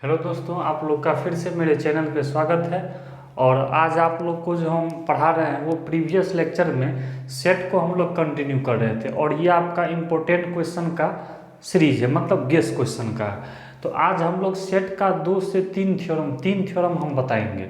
Hello दोस्तों, आप लोग का फिर से मेरे चैनल पे स्वागत है। और आज आप लोग को जो हम पढ़ा रहे हैं वो प्रीवियस लेक्चर में सेट को हम लोग कंटिन्यू कर रहे थे और ये आपका इम्पोर्टेंट क्वेश्चन का सीरीज है, मतलब गेस क्वेश्चन का है। तो आज हम लोग सेट का 2 से 3 थ्योरम हम बताएंगे,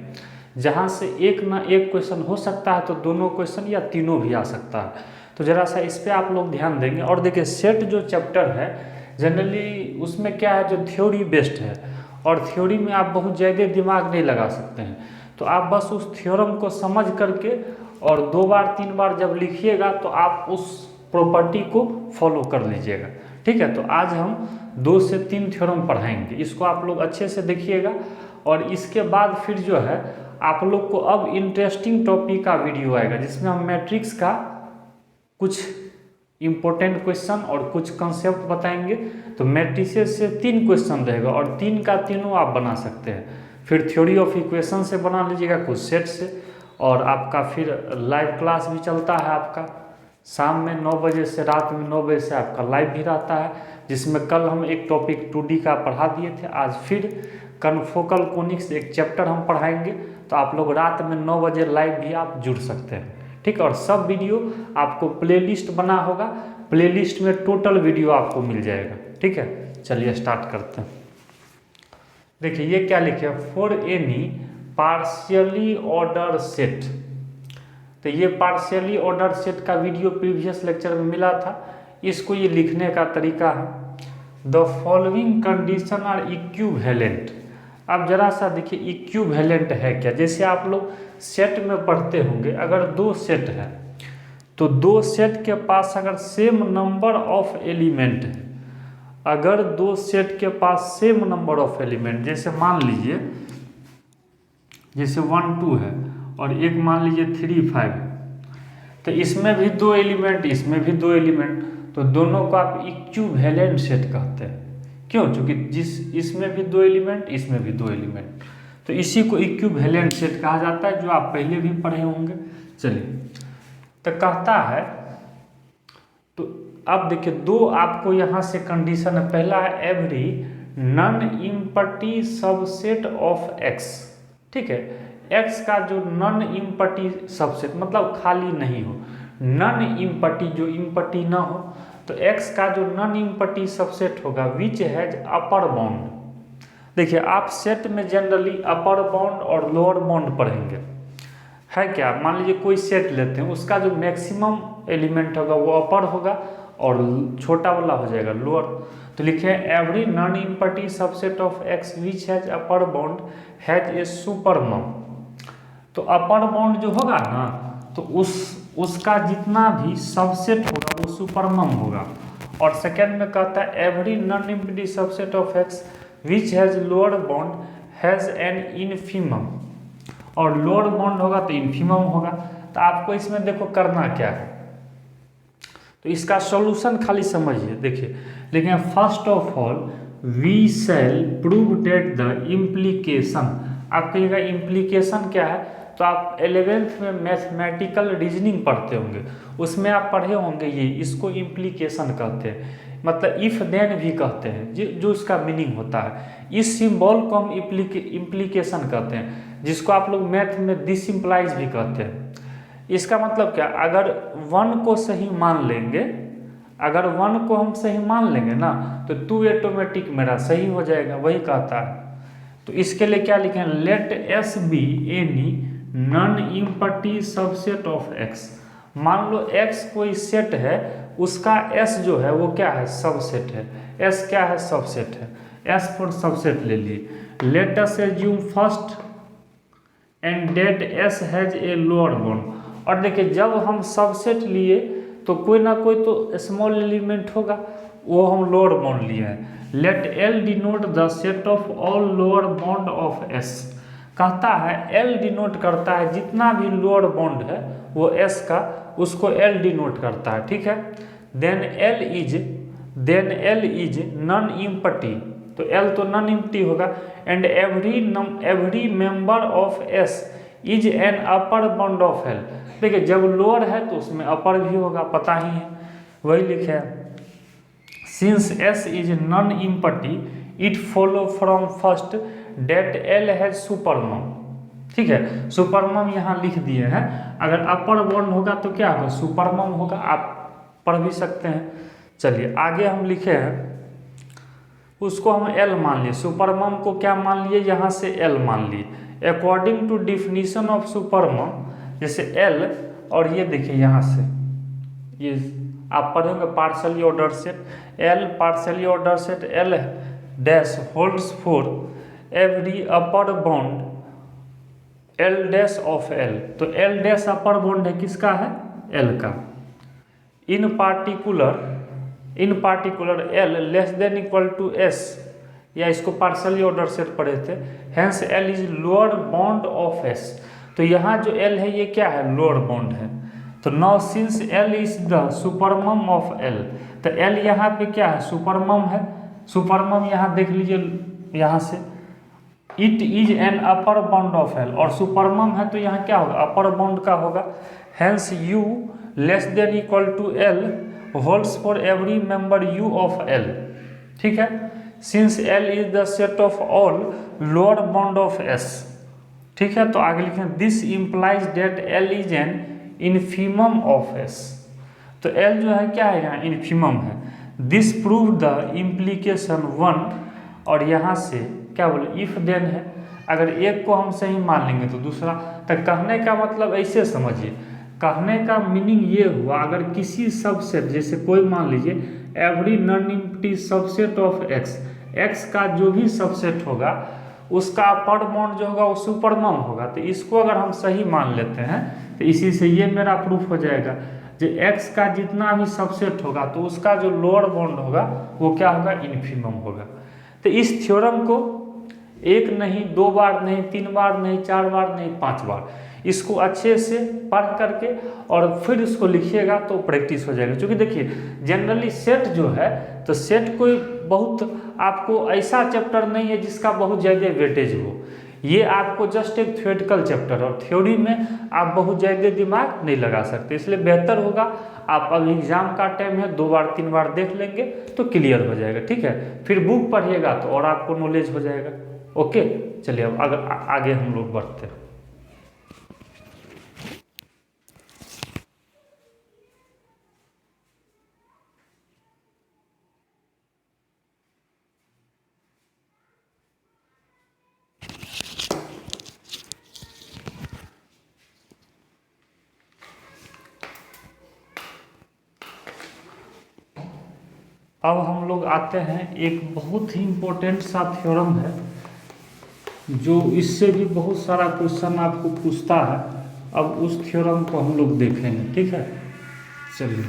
जहाँ से एक ना एक क्वेश्चन हो सकता है, तो दोनों क्वेश्चन या तीनों भी आ सकता है। तो ज़रा सा इस पर आप लोग ध्यान देंगे। और देखिए, सेट जो चैप्टर है जनरली उसमें क्या है, जो थ्योरी बेस्ड है और थ्योरी में आप बहुत ज़्यादा दिमाग नहीं लगा सकते हैं। तो आप बस उस थ्योरम को समझ करके और 2 बार 3 बार जब लिखिएगा तो आप उस प्रॉपर्टी को फॉलो कर लीजिएगा। ठीक है, तो आज हम 2 से 3 थ्योरम पढ़ाएंगे, इसको आप लोग अच्छे से देखिएगा। और इसके बाद फिर जो है आप लोग को अब इंटरेस्टिंग टॉपिक का वीडियो आएगा, जिसमें हम मैट्रिक्स का कुछ इम्पोर्टेंट क्वेश्चन और कुछ कंसेप्ट बताएंगे। तो मैट्रिसेस से 3 क्वेश्चन रहेगा और 3 का तीनों आप बना सकते हैं। फिर थ्योरी ऑफ इक्वेशन से बना लीजिएगा, कुछ सेट से। और आपका फिर लाइव क्लास भी चलता है, आपका शाम में 9 बजे से रात में 9 बजे से आपका लाइव भी रहता है, जिसमें कल हम एक टॉपिक 2D का पढ़ा दिए थे। आज फिर कन्फोकल कोनिक्स एक चैप्टर हम पढ़ाएंगे। तो आप लोग रात में 9 बजे लाइव भी आप जुड़ सकते हैं। ठीक है, और सब वीडियो आपको प्लेलिस्ट बना होगा, प्लेलिस्ट में टोटल वीडियो आपको मिल जाएगा। ठीक है, चलिए स्टार्ट करते हैं। देखिए ये क्या लिखे, for any partially order set. तो ये पार्शियली ऑर्डर सेट का वीडियो प्रीवियस लेक्चर में मिला था। इसको ये लिखने का तरीका है, the following condition are equivalent. अब जरा सा देखिए इक्विवेलेंट है क्या। जैसे आप लोग सेट में पढ़ते होंगे, अगर 2 सेट है तो 2 सेट के पास अगर सेम नंबर ऑफ एलिमेंट है, अगर 2 सेट के पास सेम नंबर ऑफ एलिमेंट, जैसे मान लीजिए जैसे 1 2 है और एक मान लीजिए 3 5 है, तो इसमें भी 2 एलिमेंट, इसमें भी 2 एलिमेंट, तो दोनों को आप इक्विवेलेंट सेट कहते हैं। क्यों? क्योंकि इसमें भी 2 एलिमेंट, इसमें भी 2 एलिमेंट, तो इसी को इक्विवेलेंट सेट कहा जाता है, जो आप पहले भी पढ़े होंगे। चलिए, तो कहता है, तो अब देखिए 2 आपको यहाँ से कंडीशन है। पहला है every non empty subset of x. ठीक है, एक्स का जो नॉन इम्पटी सबसेट मतलब खाली नहीं हो, नॉन इम्पटी जो इम्पटी ना हो, तो एक्स का जो नॉन इम्पटी सबसेट होगा विच हैज अपर बाउंड। देखिए आप सेट में जनरली अपर बाउंड और लोअर बाउंड पढ़ेंगे, है क्या। मान लीजिए कोई सेट लेते हैं, उसका जो मैक्सिमम एलिमेंट होगा वो अपर होगा और छोटा वाला हो जाएगा लोअर। तो लिखे every non empty subset of X which has upper bound has a supremum. तो अपर बाउंड जो होगा ना, तो उसका जितना भी सबसेट होगा वो सुपरमम होगा। और सेकेंड में कहता है every non empty subset of X which has lower bound has an infimum. और लोअर बाउंड होगा तो इनफीमम होगा। तो आपको इसमें देखो करना क्या है, तो इसका सॉल्यूशन खाली समझिए। देखिए लेकिन first of all we shall prove that the implication. आप कहिएगा इम्प्लीकेशन क्या है, तो आप 11th में मैथमेटिकल रीजनिंग पढ़ते होंगे, उसमें आप पढ़े होंगे ये, इसको इम्प्लीकेशन कहते हैं, मतलब इफ देन भी कहते हैं, जो इसका मीनिंग होता है। इस सिंबल को हम इम्प्लीकेशन कहते हैं, जिसको आप लोग मैथ में दिस इम्प्लाइज भी कहते हैं। इसका मतलब क्या, अगर 1 को सही मान लेंगे, अगर 1 को हम सही मान लेंगे ना, तो 2 ऑटोमेटिक मेरा सही हो जाएगा, वही कहता है। तो इसके लिए क्या लिखें, let S be any non empty subset of X. मान लो एक्स कोई सेट है, उसका एस जो है वो क्या है, सबसेट है। एस क्या है, सबसेट है। एस फॉर सबसेट ले लिए। Let us assume first and that S has a lower bound. और देखिए जब हम सबसेट लिए तो कोई ना कोई तो स्मॉल एलिमेंट होगा, वो हम लोअर बाउंड लिए हैं। Let L denote the set of all lower bound of S. कहता है एल डिनोट करता है जितना भी लोअर बाउंड है वो एस का, उसको एल डिनोट करता है। ठीक है, then L is non empty, तो एल तो नॉन इम्पटी होगा। And every member of S is an upper bound of L. देखिए जब लोअर है तो उसमें अपर भी होगा, पता ही है, वही लिखे। Since S is non empty it follow from first that L has supremum, ठीक है, सुपरमम यहाँ लिख दिए हैं। अगर अपर बाउंड होगा तो क्या होगा, सुपरमम होगा, आप पढ़ भी सकते हैं। चलिए आगे हम लिखे हैं, उसको हम एल मान लिए, सुपरमम को क्या मान लिए, यहाँ से एल मान लिए। अकॉर्डिंग टू डिफिनीशन ऑफ सुपरमम, जैसे एल, और ये देखिए यहाँ से ये आप पढ़ेंगे partially order set, L partially order set L dash holds for every upper bound L dash of L. तो एल डैश अपर बाउंड है किसका है, एल का। In particular L less than equal to S, या इसको partially order set पढ़े थे, hence L is lower bound of S. तो यहाँ जो एल है ये क्या है, लोअर बाउंड है। तो now since L is the supremum of L, तो एल यहाँ पे क्या है, सुपरमम है। सुपरमम यहाँ देख लीजिए यहाँ से, it is an upper bound of L, और सुपरमम है तो यहाँ क्या होगा, अपर बाउंड का होगा। Hence U less than equal to L holds for every member U of L, ठीक है। Since L is the set of all lower bound of S, ठीक है। तो आगे लिखें, this implies that L is an infimum of S. तो L जो है क्या है, यहाँ इन्फीमम है। This prove the implication one, और यहाँ से क्या बोले, इफ देन है, अगर एक को हम सही मान लेंगे तो दूसरा। तो कहने का मतलब ऐसे समझिए, कहने का मीनिंग ये हुआ, अगर किसी सबसेट, जैसे कोई मान लीजिए every non empty subset of x, x का जो भी सबसेट होगा उसका अपर बाउंड जो होगा वो सुपरमम होगा। तो इसको अगर हम सही मान लेते हैं तो इसी से ये मेरा प्रूफ हो जाएगा, जो एक्स का जितना भी सबसेट होगा तो उसका जो लोअर बाउंड होगा वो क्या होगा, इन्फीमम होगा। तो इस थ्योरम को एक नहीं, दो बार नहीं, तीन बार नहीं, चार बार नहीं, 5 बार इसको अच्छे से पढ़ करके और फिर इसको लिखिएगा तो प्रैक्टिस हो जाएगा। क्योंकि देखिए जनरली सेट जो है, तो सेट कोई बहुत आपको ऐसा चैप्टर नहीं है जिसका बहुत ज़्यादा वेटेज हो। ये आपको जस्ट एक थ्योरेटिकल चैप्टर, और थ्योरी में आप बहुत ज़्यादा दिमाग नहीं लगा सकते। इसलिए बेहतर होगा आप, अभी एग्जाम का टाइम है, 2 बार 3 बार देख लेंगे तो क्लियर हो जाएगा, ठीक है। फिर बुक पढ़िएगा तो और आपको नॉलेज हो जाएगा। ओके, चलिए अब आगे हम लोग बढ़ते हैं। अब हम लोग आते हैं, एक बहुत ही इम्पोर्टेंट सा थ्योरम है जो इससे भी बहुत सारा क्वेश्चन आपको पूछता है। अब उस थ्योरम को हम लोग देखेंगे, ठीक है। चलिए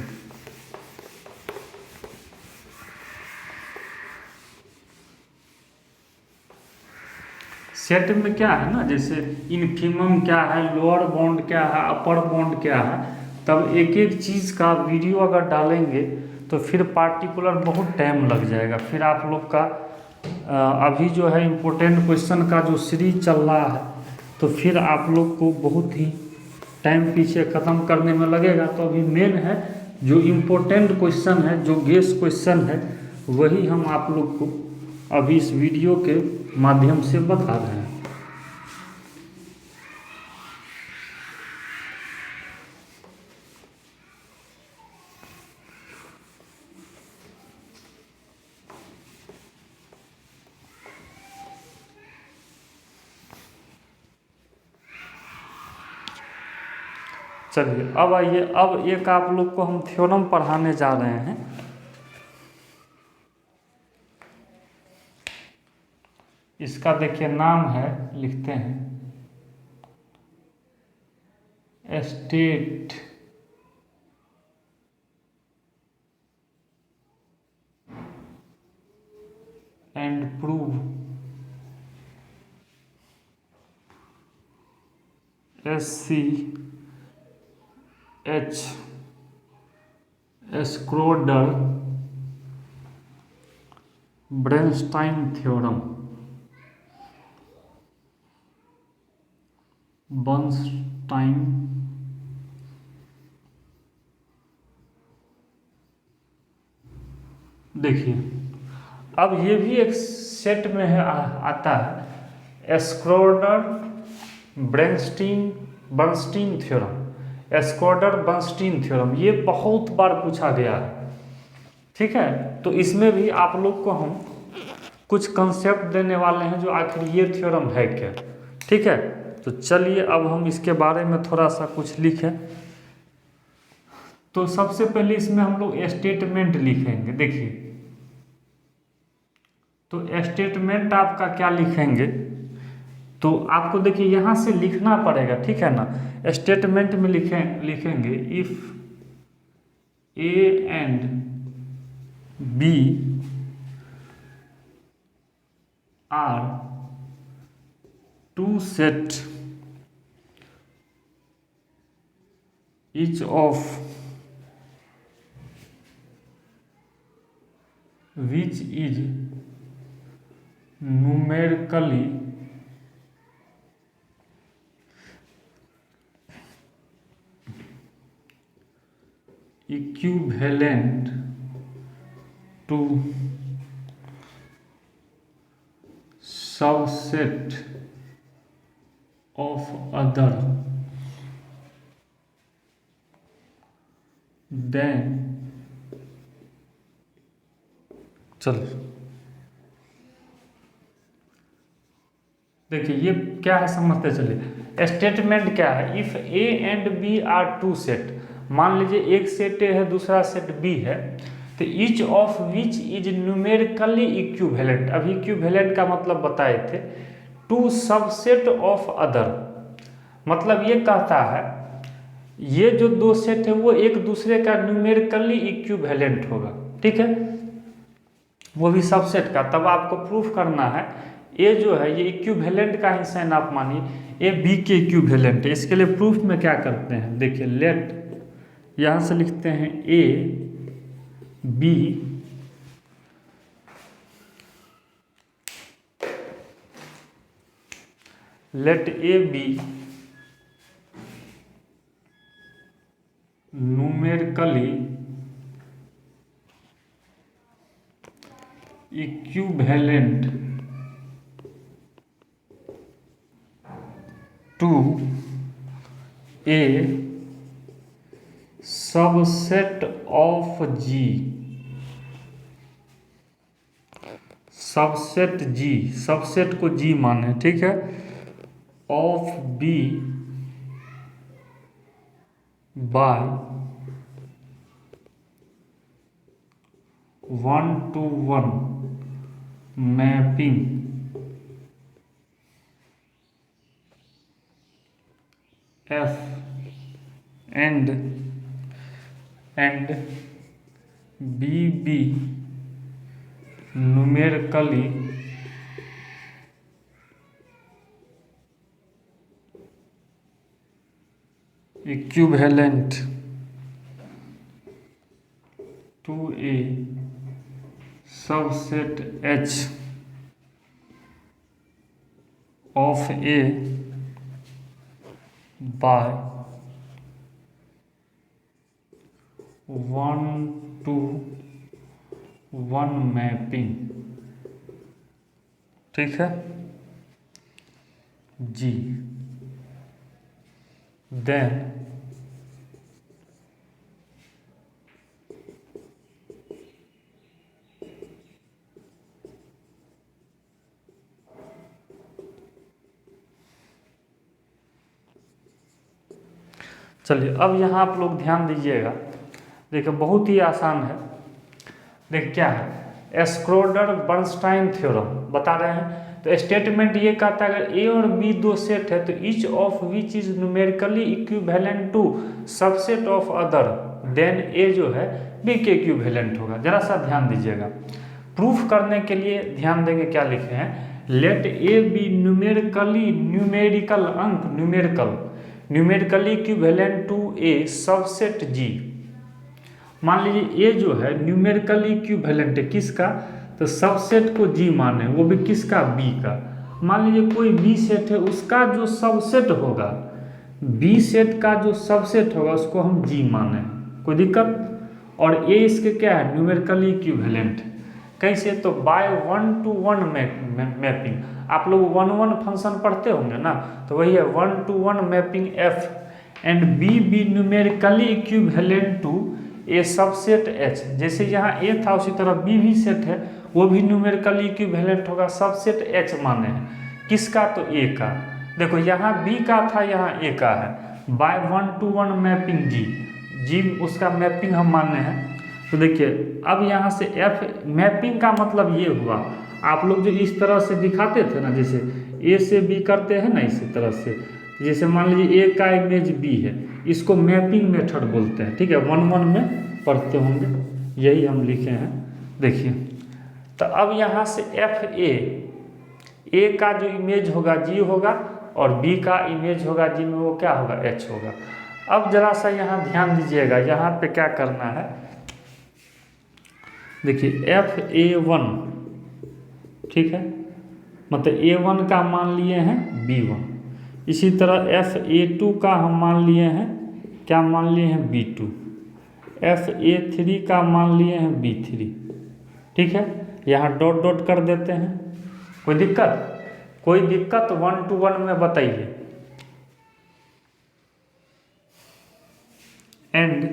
सेट में क्या है ना, जैसे इन्फीमम क्या है, लोअर बाउंड क्या है, अपर बाउंड क्या है, तब एक एक चीज़ का वीडियो अगर डालेंगे तो फिर पार्टिकुलर बहुत टाइम लग जाएगा। फिर आप लोग का अभी जो है इम्पोर्टेंट क्वेश्चन का जो सीरीज चल रहा है, तो फिर आप लोग को बहुत ही टाइम पीछे ख़त्म करने में लगेगा। तो अभी मेन है जो इम्पोर्टेंट क्वेश्चन है, जो गेस क्वेश्चन है, वही हम आप लोग को अभी इस वीडियो के माध्यम से बता रहे हैं। चलिए अब आइए, अब एक आप लोग को हम थ्योरम पढ़ाने जा रहे हैं। इसका देखिए नाम है, लिखते हैं state and prove SCH Schroder Bernstein theorem, Bernstein देखिए अब ये भी एक सेट में है आता है स्क्रोडर बर्नस्टीन थ्योरम। स्क्रोडर बर्नस्टीन थ्योरम ये बहुत बार पूछा गया है, ठीक है। तो इसमें भी आप लोग को हम कुछ कंसेप्ट देने वाले हैं जो आखिर ये थ्योरम है क्या, ठीक है। तो चलिए अब हम इसके बारे में थोड़ा सा कुछ लिखें। तो सबसे पहले इसमें हम लोग स्टेटमेंट लिखेंगे। देखिए, तो स्टेटमेंट आपका क्या लिखेंगे, तो आपको देखिए यहाँ से लिखना पड़ेगा, ठीक है ना। स्टेटमेंट में लिखेंगे if A and B are two set each of which is numerically equivalent to subset of other, then चलो देखिए ये क्या है समझते चलिए। स्टेटमेंट क्या है, if A and B are two set, मान लीजिए एक सेट ए है दूसरा सेट बी है, तो each of which is numerically equivalent. अभी इक्विवेलेंट का मतलब बताए थे, टू सबसेट ऑफ अदर, मतलब ये कहता है ये जो दो सेट है वो एक दूसरे का न्यूमेरिकली इक्विवेलेंट होगा, ठीक है, वो भी सबसेट का। तब आपको प्रूफ करना है ए जो है ये इक्विवेलेंट का ही साइन आप मानिए, ए बी के इक्विवेलेंट है। इसके लिए प्रूफ में क्या करते हैं, देखिए लेट, यहाँ से लिखते हैं A B let A B numerically equivalent to a subset of G, subset G, subset को जी माने, ठीक है, of B by 1-to-1 mapping F and BB numerically equivalent to a subset H of A by 1-to-1 mapping, ठीक है जी। Then चलिए अब यहाँ आप लोग ध्यान दीजिएगा, देखिए बहुत ही आसान है। देखिए क्या है, स्क्रोडर बर्नस्टाइन थ्योरम बता रहे हैं। तो स्टेटमेंट ये कहता है अगर ए और बी दो सेट है तो each of which is numerically equivalent to subset of other, then A जो है बी के इक्विवेलेंट होगा। जरा सा ध्यान दीजिएगा, प्रूफ करने के लिए ध्यान देंगे क्या लिखे हैं, लेट ए बी न्यूमेरिकल अंक numerically equivalent to a subset G. मान लीजिए ए जो है न्यूमेरिकली इक्विवेलेंट है किसका, तो सबसेट को जी माने, वो भी किसका, बी का। मान लीजिए कोई बी सेट है उसका जो सबसेट होगा, बी सेट का जो सबसेट होगा उसको हम जी माने, कोई दिक्कत। और ए इसके क्या है, न्यूमेरिकली इक्विवेलेंट। कैसे, तो बाय 1-to-1 मैपिंग। आप लोग 1-1 फंक्शन पढ़ते होंगे ना, तो वही है 1-to-1 mapping F and B numerically equivalent to a subset H. जैसे यहाँ ए था उसी तरह बी भी सेट है, वो भी न्यूमेरिकली इक्विवेलेंट होगा सबसेट एच माने हैं किसका, तो ए का। देखो यहाँ बी का था, यहाँ ए का है। बाय 1-to-1 मैपिंग जी उसका मैपिंग हम माने हैं। तो देखिए अब यहाँ से एफ मैपिंग का मतलब ये हुआ, आप लोग जो इस तरह से दिखाते थे ना, जैसे ए से बी करते हैं ना इसी तरह से, जैसे मान लीजिए ए का इमेज बी है, इसको मैपिंग मेथड बोलते हैं। ठीक है, 1-1 में पढ़ते होंगे, यही हम लिखे हैं। देखिए तो अब यहाँ से एफ ए का जो इमेज होगा जी होगा, और बी का इमेज होगा जी में वो क्या होगा, एच होगा। अब जरा सा यहाँ ध्यान दीजिएगा, यहाँ पे क्या करना है, देखिए FA1, ठीक है, मतलब A1 का मान लिए हैं B1। इसी तरह FA2 का हम मान लिए हैं, क्या मान लिए हैं, B2। FA3 का मान लिए हैं B3। ठीक है, यहाँ डॉट डॉट कर देते हैं। कोई दिक्कत 1-to-1 में बताइए। एंड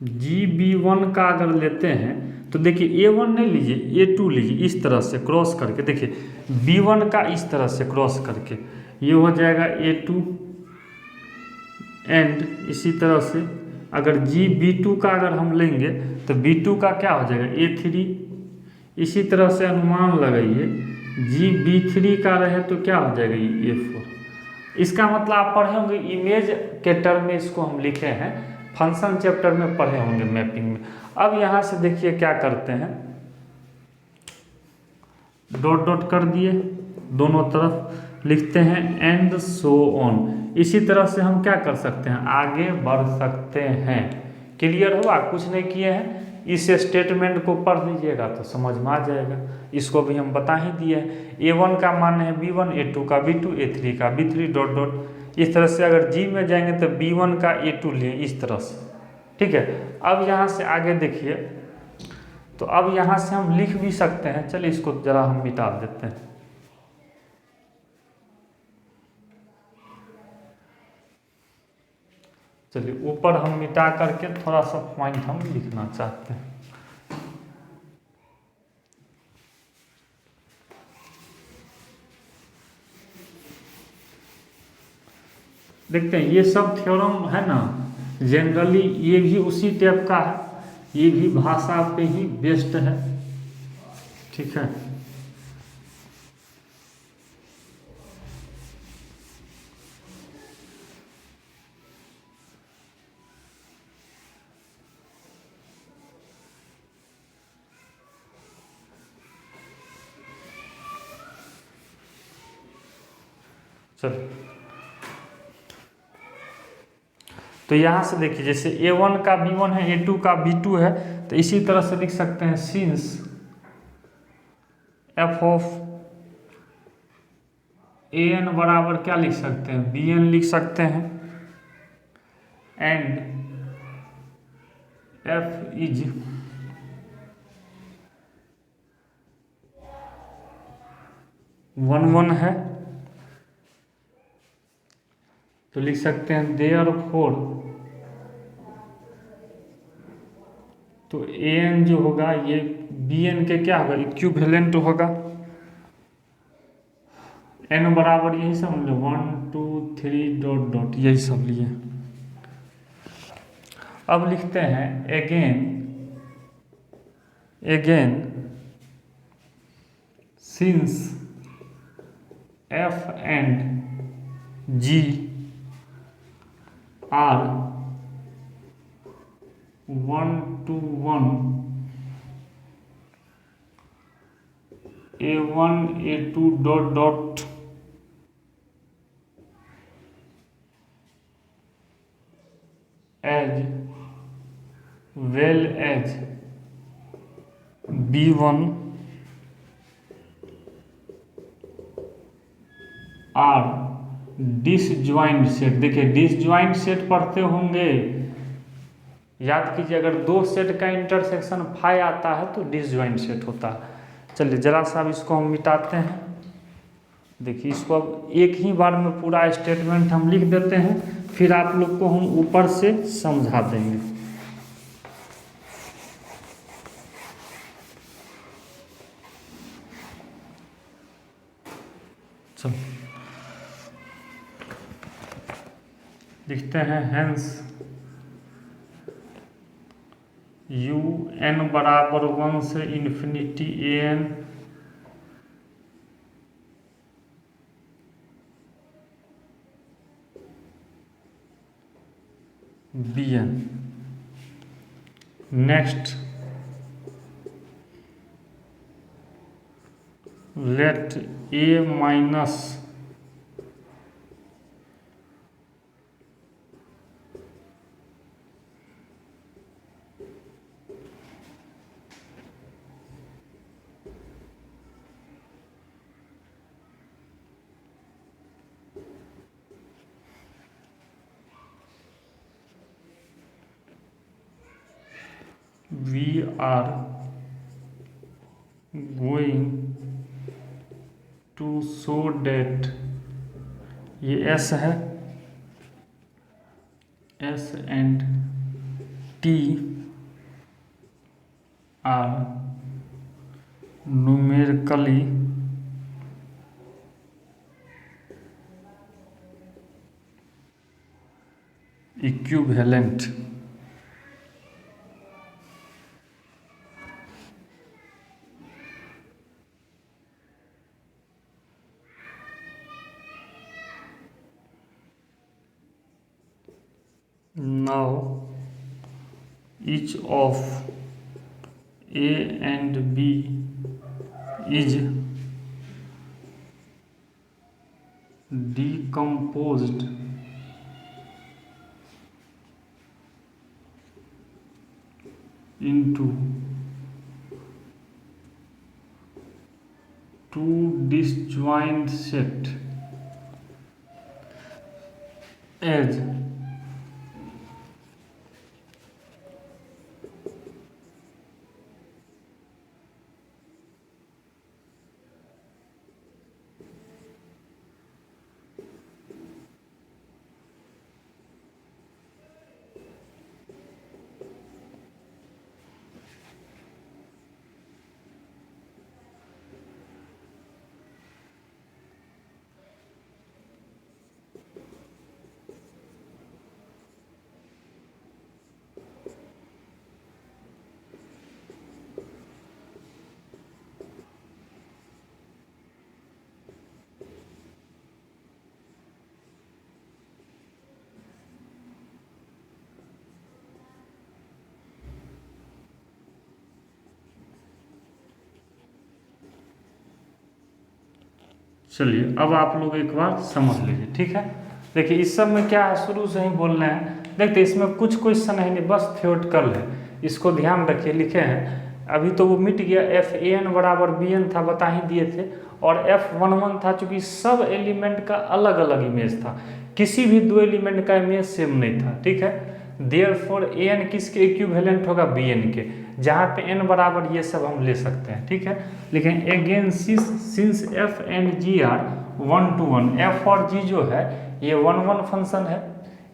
GB1 का अगर लेते हैं तो देखिए A1 नहीं लीजिए, A2 लीजिए, इस तरह से क्रॉस करके। देखिए B1 का इस तरह से क्रॉस करके ये हो जाएगा A2। एंड इसी तरह से अगर GB2 का अगर हम लेंगे तो B2 का क्या हो जाएगा, A3। इसी तरह से अनुमान लगाइए GB3 का रहे तो क्या हो जाएगा, ये A4। इसका मतलब आप पढ़े होंगे इमेज के टर्म में, इसको हम लिखे हैं, फंक्शन चैप्टर में पढ़े होंगे मैपिंग में। अब यहाँ से देखिए क्या करते हैं, डॉट डॉट कर दिए, दोनों तरफ लिखते हैं एंड सो ऑन। इसी तरह से हम क्या कर सकते हैं, आगे बढ़ सकते हैं। क्लियर हुआ, कुछ नहीं किए हैं। इस स्टेटमेंट को पढ़ लीजिएगा तो समझ में आ जाएगा। इसको भी हम बता ही दिए हैं, A1 का मान है B1, A2 का B2, A3 का B3 डॉट डॉट। इस तरह से अगर जी में जाएंगे तो B1 का A2 लिए, इस तरह से। ठीक है, अब यहाँ से आगे देखिए, तो अब यहाँ से हम लिख भी सकते हैं। चलिए इसको जरा हम मिटा देते हैं। चलिए ऊपर हम मिटा करके थोड़ा सा पॉइंट हम लिखना चाहते हैं। देखते हैं ये सब थ्योरम है ना, जनरली ये भी उसी टाइप का है, ये भी भाषा पे ही बेस्ड है। ठीक है, चलिए तो यहाँ से देखिए, जैसे A1 का B1 है, A2 का B2 है, तो इसी तरह से लिख सकते हैं सिंस f ऑफ an बराबर क्या लिख सकते हैं, bn लिख सकते हैं। एंड f इज वन है तो लिख सकते हैं देयरफॉर, तो an जो होगा ये bn के क्या होगा, इक्विवेलेंट होगा। n बराबर यही सब 1 2 3 डॉट डॉट, यही सब लिए। अब लिखते हैं again since f and g are 1-to-1 A1 A2 dot dot as well as B1 are disjoint set. देखिए डिसजॉइंट सेट पढ़ते होंगे, याद कीजिए, अगर दो सेट का इंटरसेक्शन फाई आता है तो डिसजॉइंट सेट होता है। चलिए जरा सा अब इसको हम मिटाते हैं। देखिए इसको अब एक ही बार में पूरा स्टेटमेंट हम लिख देते हैं, फिर आप लोग को हम ऊपर से समझा देंगे। चलो लिखते हैं, हेंस यू एन बराबर 1 से infinity A N B N. Next let A minus we are going to show that ये S है, S and T are numerically equivalent. Now each of A and B is decomposed into two disjoint sets as चलिए अब आप लोग एक बार समझ लीजिए, ठीक है। देखिए इस सब में क्या है, शुरू से ही बोलना है। देखते इसमें कुछ क्वेश्चन है नहीं, बस थ्योरेटिकल है, इसको ध्यान रखिए। लिखे हैं अभी तो वो मिट गया, एफ ए एन बराबर बी एन था, बता ही दिए थे, और F11 था, चूंकि सब एलिमेंट का अलग अलग इमेज था, किसी भी दो एलिमेंट का इमेज सेम नहीं था, ठीक है। देयरफॉर ए एन किसके इक्विवेलेंट होगा, बी एन के, जहाँ पे एन बराबर ये सब हम ले सकते हैं, ठीक है। लेकिन again since F and G are 1 to 1, F और जी जो है ये 1 1 फंक्शन है,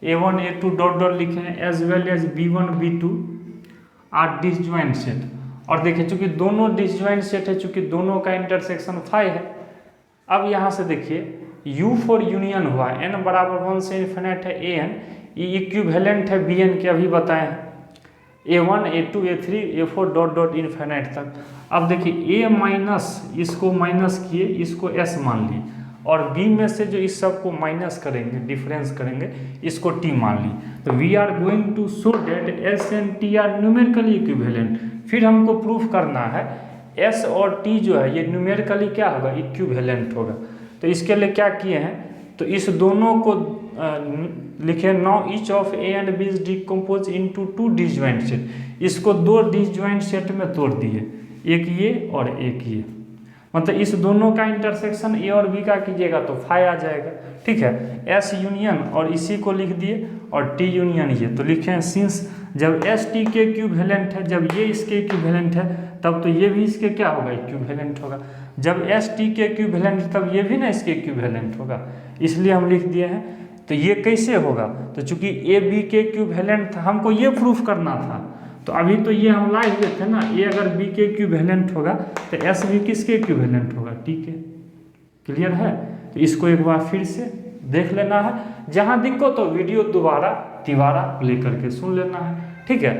A1 A2 डॉट डॉट लिखे हैं, as well as B1 B2 are disjoint set. और देखिए चूंकि दोनों डिसजॉइंट सेट है, चूंकि दोनों का इंटरसेक्शन फाई है। अब यहाँ से देखिए U फॉर यूनियन हुआ, n बराबर 1 से इन्फिनिट है A n, ये इक्विवेलेंट है बी एन के, अभी बताए हैं, A1 A2 A3 A4 dot dot infinite तक। अब देखिए A माइनस, इसको माइनस किए, इसको S मान लिए, और B में से जो इस सब को माइनस करेंगे, डिफरेंस करेंगे, इसको T मान ली। तो we are going to show that S and T are numerically equivalent. फिर हमको प्रूफ करना है S और T जो है ये न्यूमेरिकली क्या होगा, इक्विवेलेंट होगा। तो इसके लिए क्या किए हैं, तो इस दोनों को लिखे, now each of A and B is decompose into two disjoint set. इसको दो डिसजॉइंट सेट में तोड़ दिए, एक ये और एक ये, मतलब इस दोनों का इंटरसेक्शन ए और बी का कीजिएगा तो फाई आ जाएगा, ठीक है। एस यूनियन और इसी को लिख दिए, और टी यूनियन ये, तो लिखे हैं सिंस जब एस टी के इक्विवेलेंट है, जब ये इसके इक्विवेलेंट है तब तो ये भी इसके क्या होगा, इक्विवेलेंट होगा। जब एस टी के इक्विवेलेंट तब ये भी ना इसके इक्विवेलेंट होगा, इसलिए हम लिख दिए हैं। तो ये कैसे होगा, तो चूंकि ए बी के इक्विवेलेंट था, हमको ये प्रूफ करना था, तो अभी तो ये हम लाए हुए थे ना, ए अगर बी के इक्विवेलेंट होगा तो एस भी किसके इक्विवेलेंट होगा, ठीक है, क्लियर है। तो इसको एक बार फिर से देख लेना है, जहाँ दिक्कत हो वीडियो दोबारा तिबारा प्ले करके सुन लेना है, ठीक है।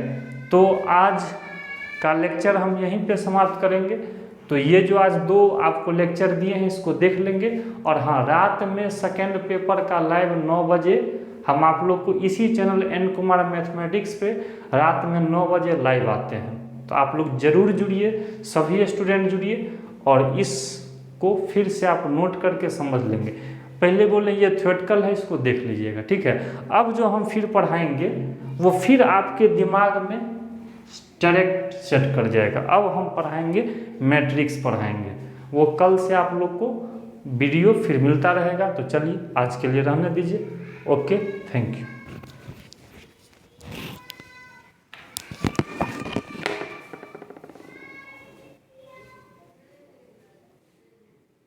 तो आज का लेक्चर हम यहीं पे समाप्त करेंगे। तो ये जो आज 2 आपको लेक्चर दिए हैं इसको देख लेंगे, और हाँ, रात में सेकेंड पेपर का लाइव 9 बजे हम आप लोग को इसी चैनल एन कुमार मैथमेटिक्स पे रात में 9 बजे लाइव आते हैं। तो आप लोग जरूर जुड़िए, सभी स्टूडेंट जुड़िए, और इसको फिर से आप नोट करके समझ लेंगे। पहले बोले ये थ्योरेटिकल है, इसको देख लीजिएगा, ठीक है। अब जो हम फिर पढ़ाएंगे वो फिर आपके दिमाग में डायरेक्ट सेट कर जाएगा। अब हम पढ़ाएंगे मैट्रिक्स पढ़ाएंगे, वो कल से आप लोग को वीडियो फिर मिलता रहेगा। तो चलिए आज के लिए रहने दीजिए, ओके, थैंक यू।